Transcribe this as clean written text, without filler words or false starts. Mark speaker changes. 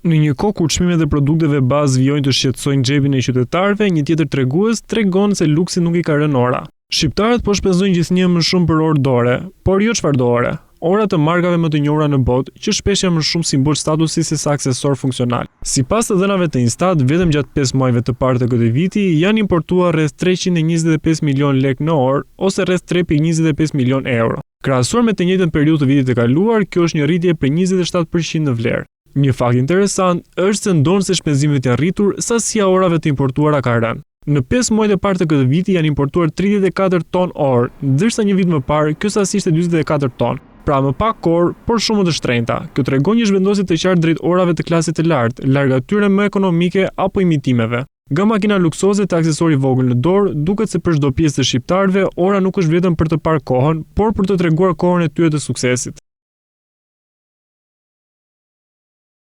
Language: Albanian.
Speaker 1: Në një kohë kur çmimet e produkteve bazë vijojnë të shqetësojnë xhepin e qytetarëve, një tjetër tregues tregon se luksi nuk i ka rënë ora. Shqiptarët po shpenzojnë gjithnjë më shumë për orë dore, por jo çfarëdo ore. Ora të markave më të njohura në botë, që shpesh janë më shumë simbol statusi se sa aksesor funksional. Sipas të dhënave të Instat, vetëm gjatë 5 muajve të parë të këtij viti janë importuar rreth 325 milion lekë në orë ose rreth 3.25 milion euro. Krahasuar me të njëjtën periudhë të vitit të kaluar, kjo është një rritje prej 27% në vlerë. Një fakt interesant është se ndonëse shpenzimet janë rritur, sasia orave të importuara ka rënë. Në 5 muajt e parë të këtij viti janë importuar 34 ton orë, ndërsa një vit më parë kjo sasi ishte 44 ton. Pra më pak orë, por shumë të shtrenjta. Kjo tregon një zhvendosje të qartë drejt orave të klasit të lartë, larg atyre më ekonomike apo imitimeve. Nga makina luksoze të aksesori vogël në dorë, duket se për çdo pjesë të shqiptarëve, ora nuk është vetëm për të parë kohën, por për të treguar kohën e tyre të suksesit.